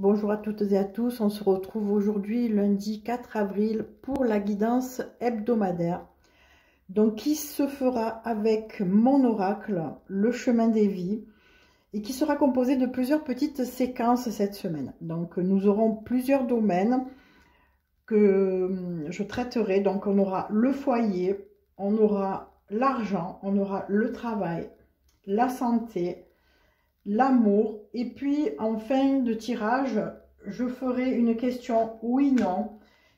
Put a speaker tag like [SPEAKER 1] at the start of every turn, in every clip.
[SPEAKER 1] Bonjour à toutes et à tous, on se retrouve aujourd'hui lundi 4 avril pour la guidance hebdomadaire. Donc qui se fera avec mon oracle, le chemin des vies, et qui sera composé de plusieurs petites séquences cette semaine. Donc nous aurons plusieurs domaines que je traiterai. Donc on aura le foyer, on aura l'argent, on aura le travail, la santé, l'amour, et puis en fin de tirage, je ferai une question oui/non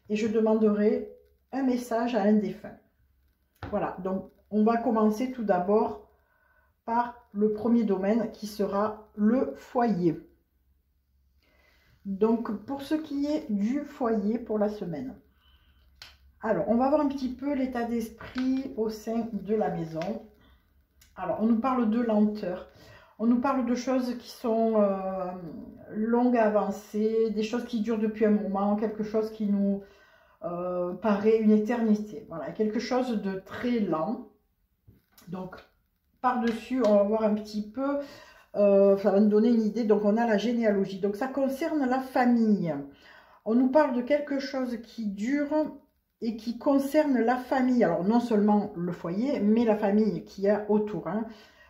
[SPEAKER 1] et je demanderai un message à un défunt. Voilà, donc on va commencer tout d'abord par le premier domaine qui sera le foyer. Donc pour ce qui est du foyer pour la semaine, alors on va voir un petit peu l'état d'esprit au sein de la maison. Alors on nous parle de lenteur. On nous parle de choses qui sont longues à avancer, des choses qui durent depuis un moment, quelque chose qui nous paraît une éternité. Voilà, quelque chose de très lent. Donc, par-dessus, on va voir un petit peu, ça va nous donner une idée. Donc, on a la généalogie. Donc, ça concerne la famille. On nous parle de quelque chose qui dure et qui concerne la famille. Alors, non seulement le foyer, mais la famille qu'il y a autour, hein.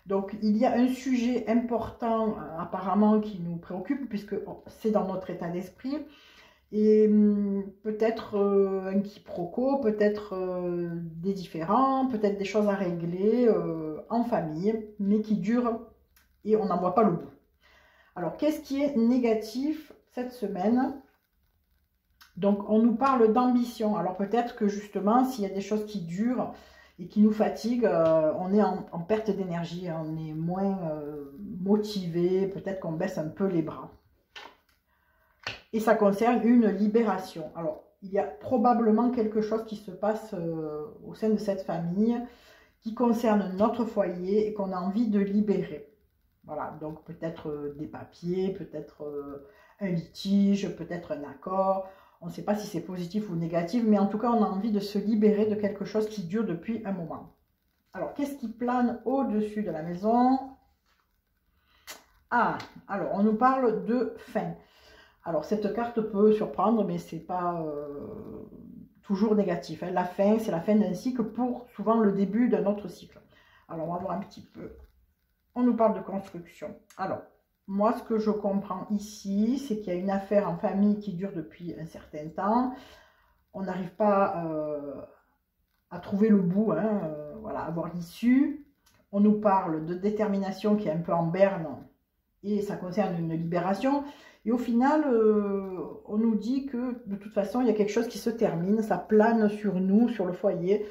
[SPEAKER 1] Donc, il y a un sujet important apparemment qui nous préoccupe puisque c'est dans notre état d'esprit. Et peut-être un quiproquo, peut-être des différends, peut-être des choses à régler en famille, mais qui durent et on n'en voit pas le bout. Alors, qu'est-ce qui est négatif cette semaine? Donc, on nous parle d'ambition. Alors, peut-être que justement, s'il y a des choses qui durent et qui nous fatiguent, on est en perte d'énergie, on est moins motivé, peut-être qu'on baisse un peu les bras. Et ça concerne une libération. Alors, il y a probablement quelque chose qui se passe au sein de cette famille qui concerne notre foyer et qu'on a envie de libérer. Voilà, donc peut-être des papiers, peut-être un litige, peut-être un accord. On ne sait pas si c'est positif ou négatif, mais en tout cas, on a envie de se libérer de quelque chose qui dure depuis un moment. Alors, qu'est-ce qui plane au-dessus de la maison? Ah, alors, on nous parle de fin. Alors, cette carte peut surprendre, mais ce n'est pas toujours négatif, hein. La fin, c'est la fin d'un cycle pour souvent le début d'un autre cycle. Alors, on va voir un petit peu. On nous parle de construction. Alors, moi, ce que je comprends ici, c'est qu'il y a une affaire en famille qui dure depuis un certain temps. On n'arrive pas à trouver le bout, hein, voilà, à voir l'issue. On nous parle de détermination qui est un peu en berne et ça concerne une libération. Et au final, on nous dit que de toute façon, il y a quelque chose qui se termine, ça plane sur nous, sur le foyer,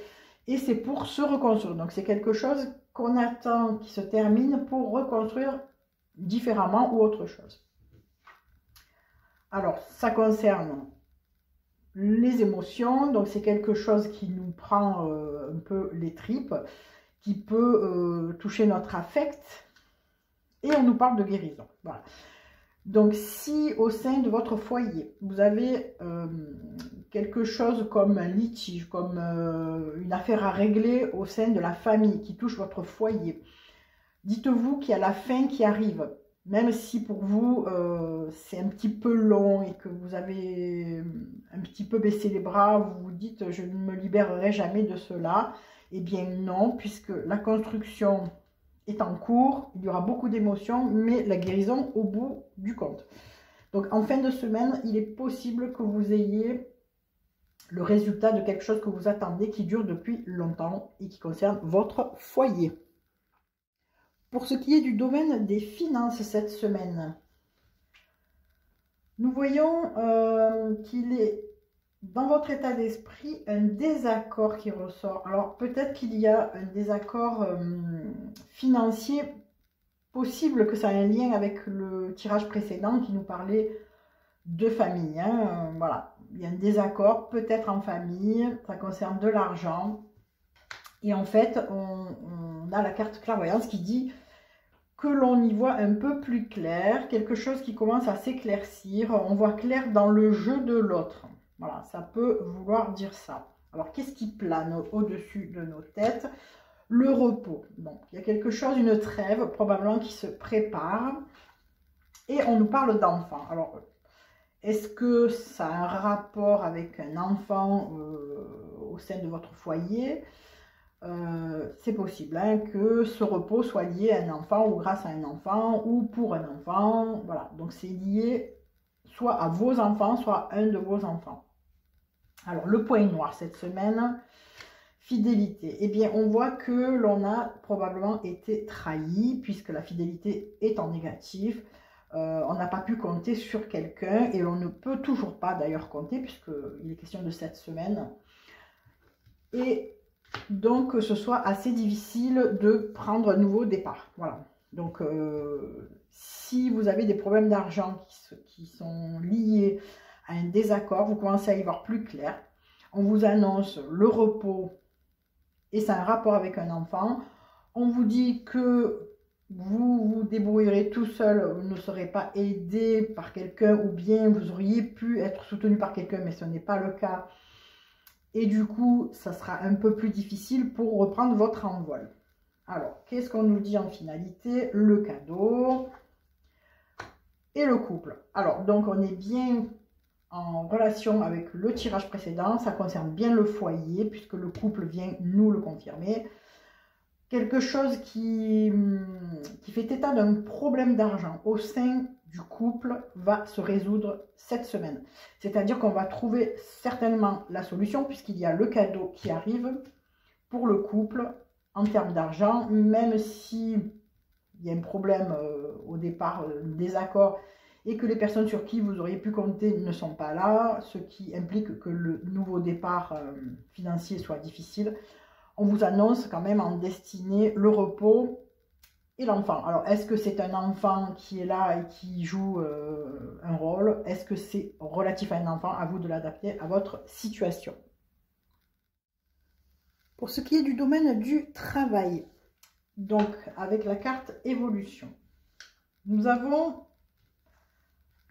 [SPEAKER 1] et c'est pour se reconstruire. Donc c'est quelque chose qu'on attend qui se termine pour reconstruire différemment ou autre chose. Alors, ça concerne les émotions, donc c'est quelque chose qui nous prend un peu les tripes, qui peut toucher notre affect, et on nous parle de guérison. Voilà. Donc, si au sein de votre foyer, vous avez quelque chose comme un litige, comme une affaire à régler au sein de la famille qui touche votre foyer, dites-vous qu'il y a la fin qui arrive. Même si pour vous, c'est un petit peu long et que vous avez un petit peu baissé les bras, vous vous dites « je ne me libérerai jamais de cela », eh bien non, puisque la construction est en cours, il y aura beaucoup d'émotions, mais la guérison au bout du compte. Donc en fin de semaine, il est possible que vous ayez le résultat de quelque chose que vous attendez qui dure depuis longtemps et qui concerne votre foyer. Pour ce qui est du domaine des finances cette semaine, nous voyons qu'il est dans votre état d'esprit un désaccord qui ressort. Alors peut-être qu'il y a un désaccord financier, possible que ça ait un lien avec le tirage précédent qui nous parlait de famille, hein. Voilà, il y a un désaccord peut-être en famille, ça concerne de l'argent. Et en fait, on a la carte clairvoyance qui dit que l'on y voit un peu plus clair, quelque chose qui commence à s'éclaircir, on voit clair dans le jeu de l'autre. Voilà, ça peut vouloir dire ça. Alors, qu'est-ce qui plane au-dessus de nos têtes? Le repos. Donc, il y a quelque chose, une trêve probablement qui se prépare. Et on nous parle d'enfants. Alors, Est-ce que ça a un rapport avec un enfant au sein de votre foyer? C'est possible hein, que ce repos soit lié à un enfant ou grâce à un enfant ou pour un enfant. Voilà, donc c'est lié soit à vos enfants, soit à un de vos enfants. Alors, le point noir cette semaine, fidélité. Eh bien, on voit que l'on a probablement été trahi puisque la fidélité est en négatif. On n'a pas pu compter sur quelqu'un et on ne peut toujours pas d'ailleurs compter puisqu'il est question de cette semaine. Et donc, ce soit assez difficile de prendre un nouveau départ. Voilà. Donc, si vous avez des problèmes d'argent qui sont liés à un désaccord, vous commencez à y voir plus clair. On vous annonce le repos et c'est un rapport avec un enfant. On vous dit que vous vous débrouillerez tout seul, vous ne serez pas aidé par quelqu'un ou bien vous auriez pu être soutenu par quelqu'un mais ce n'est pas le cas. Et du coup, ça sera un peu plus difficile pour reprendre votre envol. Alors, qu'est-ce qu'on nous dit en finalité? Le cadeau et le couple. Alors, donc on est bien en relation avec le tirage précédent. Ça concerne bien le foyer puisque le couple vient nous le confirmer. Quelque chose qui fait état d'un problème d'argent au sein du couple va se résoudre cette semaine. C'est-à-dire qu'on va trouver certainement la solution puisqu'il y a le cadeau qui arrive pour le couple en termes d'argent, même si il y a un problème au départ, un désaccord, et que les personnes sur qui vous auriez pu compter ne sont pas là, ce qui implique que le nouveau départ financier soit difficile. On vous annonce quand même en destinée le repos et l'enfant. Alors, est-ce que c'est un enfant qui est là et qui joue un rôle? Est-ce que c'est relatif à un enfant? À vous de l'adapter à votre situation. Pour ce qui est du domaine du travail, donc avec la carte évolution, nous avons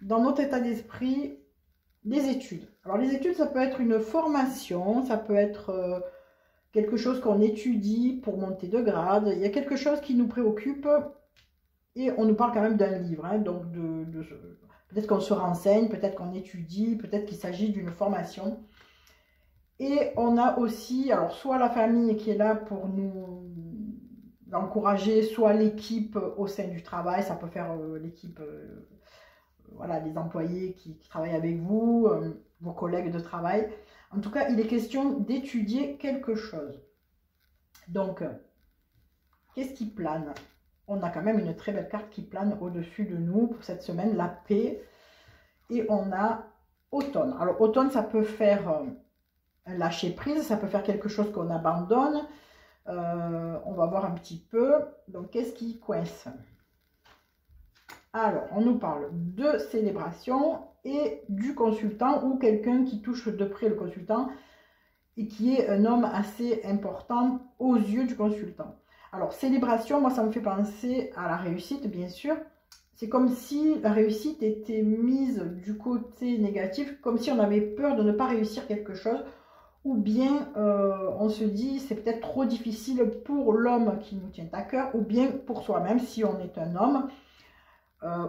[SPEAKER 1] dans notre état d'esprit des études. Alors, les études, ça peut être une formation, ça peut être quelque chose qu'on étudie pour monter de grade. Il y a quelque chose qui nous préoccupe et on nous parle quand même d'un livre. Hein, donc, peut-être qu'on se renseigne, peut-être qu'on étudie, peut-être qu'il s'agit d'une formation. Et on a aussi, alors, soit la famille qui est là pour nous encourager, soit l'équipe au sein du travail. Ça peut faire l'équipe, voilà, les employés qui travaillent avec vous, vos collègues de travail. En tout cas, il est question d'étudier quelque chose. Donc, qu'est-ce qui plane? On a quand même une très belle carte qui plane au-dessus de nous pour cette semaine, la paix. Et on a automne. Alors, automne, ça peut faire un lâcher-prise, ça peut faire quelque chose qu'on abandonne. On va voir un petit peu. Donc, qu'est-ce qui coince? Alors, on nous parle de célébration et du consultant ou quelqu'un qui touche de près le consultant et qui est un homme assez important aux yeux du consultant. Alors, célébration, moi, ça me fait penser à la réussite, bien sûr. C'est comme si la réussite était mise du côté négatif, comme si on avait peur de ne pas réussir quelque chose, ou bien on se dit c'est peut-être trop difficile pour l'homme qui nous tient à cœur, ou bien pour soi-même si on est un homme.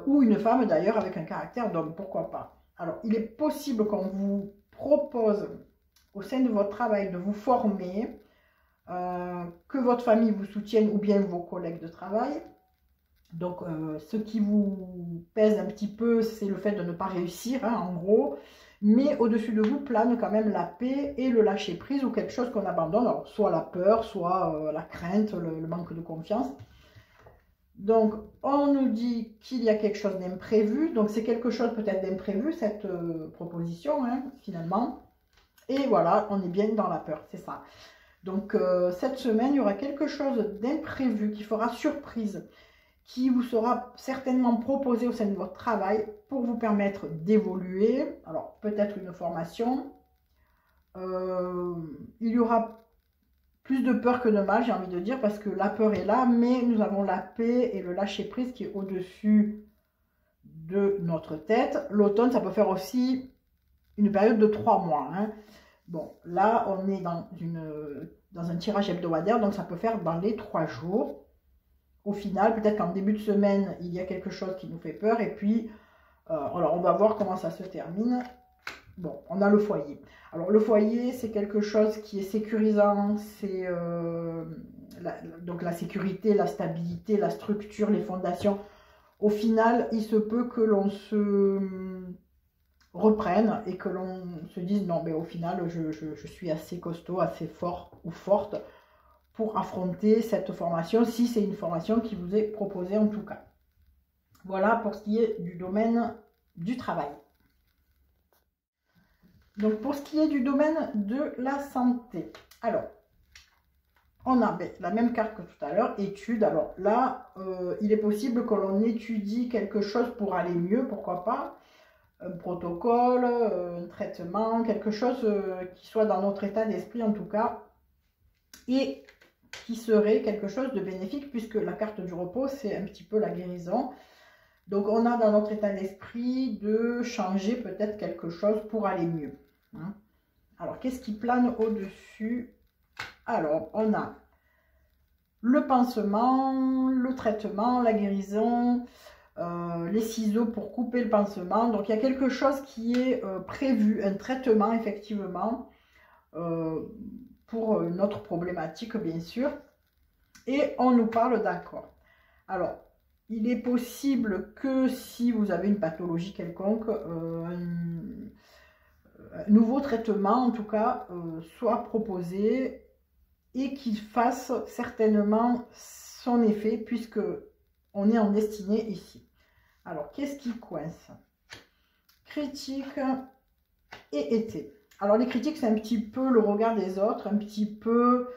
[SPEAKER 1] Ou une femme d'ailleurs avec un caractère d'homme, pourquoi pas. Alors, il est possible qu'on vous propose au sein de votre travail de vous former, que votre famille vous soutienne ou bien vos collègues de travail. Donc, ce qui vous pèse un petit peu, c'est le fait de ne pas réussir, hein, en gros. Mais au-dessus de vous plane quand même la paix et le lâcher-prise ou quelque chose qu'on abandonne. Alors, soit la peur, soit la crainte, le manque de confiance. Donc, on nous dit qu'il y a quelque chose d'imprévu. Donc, c'est quelque chose peut-être d'imprévu, cette proposition, hein, finalement. Et voilà, on est bien dans la peur, c'est ça. Donc, cette semaine, il y aura quelque chose d'imprévu qui fera surprise, qui vous sera certainement proposé au sein de votre travail pour vous permettre d'évoluer. Alors, peut-être une formation. Il y aura plus de peur que de mal, j'ai envie de dire, parce que la peur est là, mais nous avons la paix et le lâcher-prise qui est au-dessus de notre tête. L'automne, ça peut faire aussi une période de 3 mois. Hein. Bon, là, on est dans un tirage hebdomadaire, donc ça peut faire dans les 3 jours. Au final, peut-être qu'en début de semaine, il y a quelque chose qui nous fait peur, et puis Alors, on va voir comment ça se termine. Bon, on a le foyer. Alors, le foyer, c'est quelque chose qui est sécurisant. C'est donc la sécurité, la stabilité, la structure, les fondations. Au final, il se peut que l'on se reprenne et que l'on se dise non, mais au final, je suis assez costaud, assez fort ou forte pour affronter cette formation, si c'est une formation qui vous est proposée en tout cas. Voilà pour ce qui est du domaine du travail. Donc pour ce qui est du domaine de la santé, alors on a la même carte que tout à l'heure, études. Alors là, il est possible que l'on étudie quelque chose pour aller mieux, pourquoi pas, un protocole, un traitement, quelque chose qui soit dans notre état d'esprit en tout cas, et qui serait quelque chose de bénéfique, puisque la carte du repos, c'est un petit peu la guérison. Donc, on a dans notre état d'esprit de changer peut-être quelque chose pour aller mieux. Hein. Alors, qu'est-ce qui plane au-dessus? Alors, on a le pansement, le traitement, la guérison, les ciseaux pour couper le pansement. Donc, il y a quelque chose qui est prévu, un traitement, effectivement, pour notre problématique, bien sûr. Et on nous parle d'accord. Alors, il est possible que si vous avez une pathologie quelconque, un nouveau traitement, en tout cas, soit proposé et qu'il fasse certainement son effet, puisque on est en destinée ici. Alors, qu'est-ce qui coince? Critique et été. Alors, les critiques, c'est un petit peu le regard des autres, un petit peu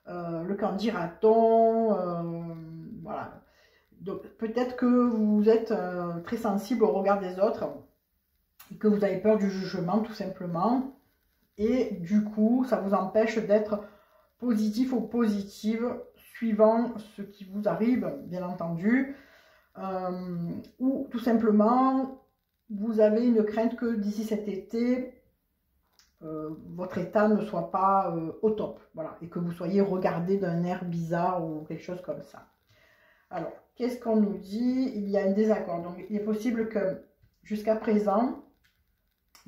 [SPEAKER 1] le qu'en dira-t-on, voilà. Donc, peut-être que vous êtes très sensible au regard des autres et que vous avez peur du jugement, tout simplement. Et du coup, ça vous empêche d'être positif ou positive, suivant ce qui vous arrive, bien entendu. Ou tout simplement, vous avez une crainte que d'ici cet été, votre état ne soit pas au top, voilà, et que vous soyez regardé d'un air bizarre ou quelque chose comme ça. Alors, qu'est-ce qu'on nous dit? Il y a un désaccord. Donc, il est possible que jusqu'à présent,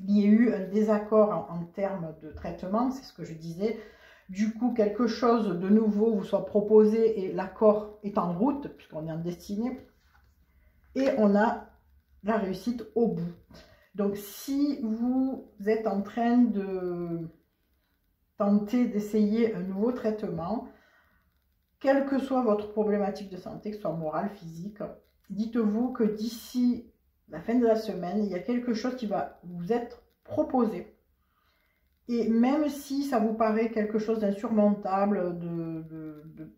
[SPEAKER 1] il y ait eu un désaccord en termes de traitement, c'est ce que je disais. Du coup, quelque chose de nouveau vous soit proposé et l'accord est en route, puisqu'on est en destinée. Et on a la réussite au bout. Donc, si vous êtes en train de tenter d'essayer un nouveau traitement, quelle que soit votre problématique de santé, que ce soit morale, physique, dites-vous que d'ici la fin de la semaine, il y a quelque chose qui va vous être proposé. Et même si ça vous paraît quelque chose d'insurmontable,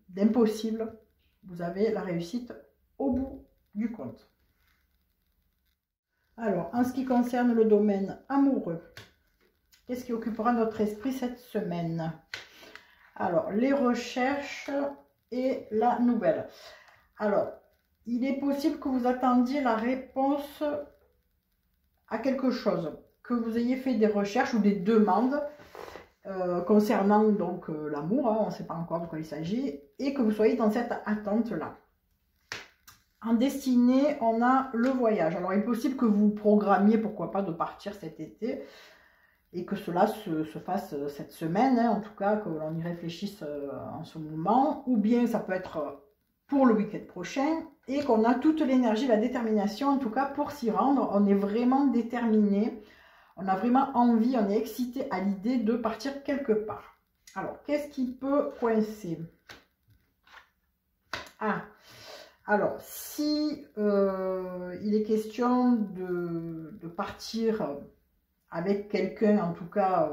[SPEAKER 1] d'impossible, vous avez la réussite au bout du compte. Alors, en ce qui concerne le domaine amoureux, qu'est-ce qui occupera notre esprit cette semaine? Alors, les recherches et la nouvelle. Alors, il est possible que vous attendiez la réponse à quelque chose, que vous ayez fait des recherches ou des demandes concernant donc l'amour, hein, on ne sait pas encore de quoi il s'agit, et que vous soyez dans cette attente-là. En destinée, on a le voyage. Alors, il est possible que vous programmiez, pourquoi pas, de partir cet été et que cela se fasse cette semaine, hein, en tout cas, que l'on y réfléchisse en ce moment. Ou bien, ça peut être pour le week-end prochain et qu'on a toute l'énergie, la détermination, en tout cas, pour s'y rendre. On est vraiment déterminé, on a vraiment envie, on est excité à l'idée de partir quelque part. Alors, qu'est-ce qui peut coincer? Ah, alors, si il est question de partir avec quelqu'un, en tout cas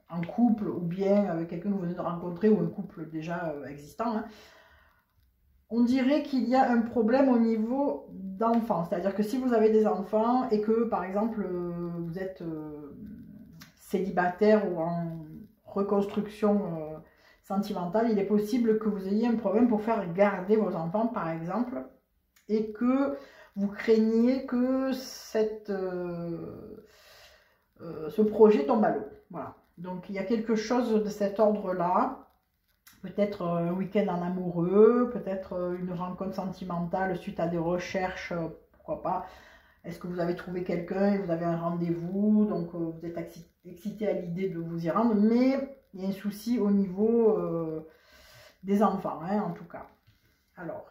[SPEAKER 1] en couple, ou bien avec quelqu'un que vous venez de rencontrer, ou un couple déjà existant, hein, on dirait qu'il y a un problème au niveau d'enfants. C'est-à-dire que si vous avez des enfants et que, par exemple, vous êtes célibataire ou en reconstruction sentimentale, il est possible que vous ayez un problème pour faire garder vos enfants, par exemple, et que vous craignez que ce projet tombe à l'eau. Voilà. Donc, il y a quelque chose de cet ordre-là. Peut-être un week-end en amoureux, peut-être une rencontre sentimentale suite à des recherches, pourquoi pas, Est-ce que vous avez trouvé quelqu'un et vous avez un rendez-vous, donc vous êtes excité à l'idée de vous y rendre, mais il y a un souci au niveau des enfants, hein, en tout cas. Alors,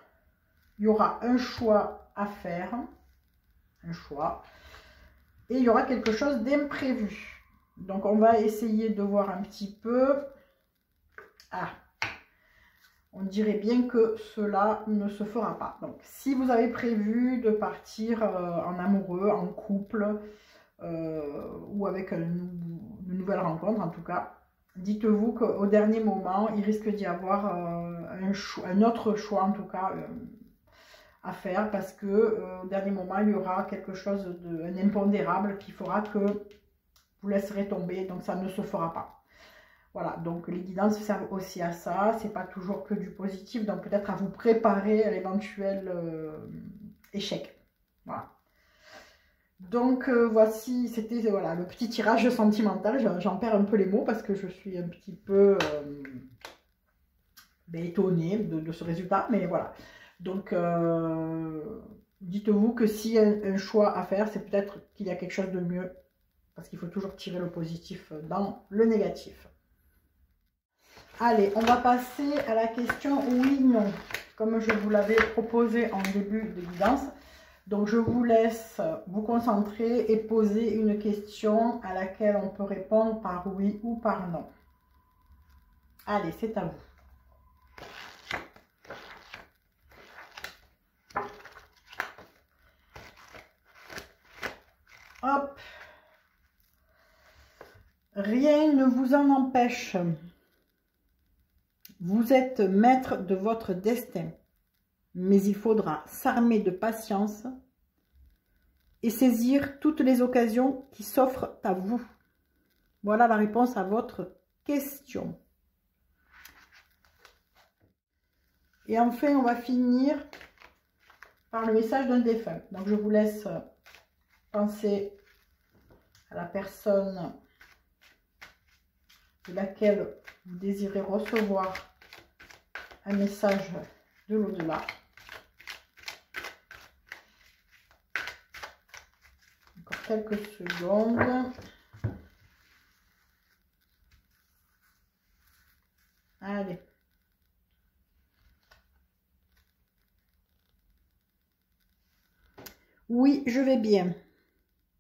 [SPEAKER 1] il y aura un choix à faire, un choix, et il y aura quelque chose d'imprévu. Donc, on va essayer de voir un petit peu. Ah, on dirait bien que cela ne se fera pas. Donc, si vous avez prévu de partir en amoureux, en couple, ou avec une nouvelle rencontre, en tout cas, dites-vous qu'au dernier moment, il risque d'y avoir un autre choix, en tout cas, à faire, parce que au dernier moment, il y aura quelque chose un impondérable qui fera que vous laisserez tomber, donc ça ne se fera pas. Voilà, donc les guidances servent aussi à ça, c'est pas toujours que du positif, donc peut-être à vous préparer à l'éventuel échec. Voilà. Donc voici, c'était voilà, le petit tirage sentimental, j'en perds un peu les mots parce que je suis un petit peu étonnée de ce résultat, mais voilà. Donc dites-vous que s'il y a un choix à faire, c'est peut-être qu'il y a quelque chose de mieux, parce qu'il faut toujours tirer le positif dans le négatif. Allez, on va passer à la question oui-non, comme je vous l'avais proposé en début de guidance. Donc, je vous laisse vous concentrer et poser une question à laquelle on peut répondre par oui ou par non. Allez, c'est à vous. Hop. Rien ne vous en empêche. Vous êtes maître de votre destin, mais il faudra s'armer de patience et saisir toutes les occasions qui s'offrent à vous. Voilà la réponse à votre question. Et enfin, on va finir par le message d'un défunt. Donc, je vous laisse penser à la personne de laquelle vous désirez recevoir un message de l'au-delà. Encore quelques secondes. Allez. Oui, je vais bien.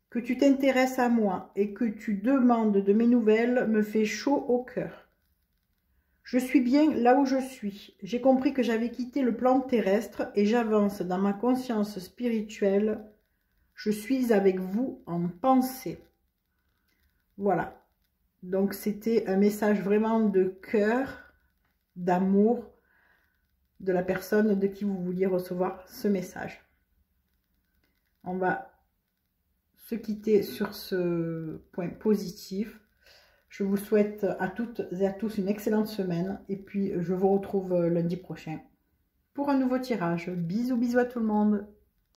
[SPEAKER 1] Que tu t'intéresses à moi et que tu demandes de mes nouvelles me fait chaud au cœur. Je suis bien là où je suis. J'ai compris que j'avais quitté le plan terrestre et j'avance dans ma conscience spirituelle. Je suis avec vous en pensée. Voilà. Donc, c'était un message vraiment de cœur, d'amour de la personne de qui vous vouliez recevoir ce message. On va se quitter sur ce point positif. Je vous souhaite à toutes et à tous une excellente semaine. Et puis, je vous retrouve lundi prochain pour un nouveau tirage. Bisous, bisous à tout le monde.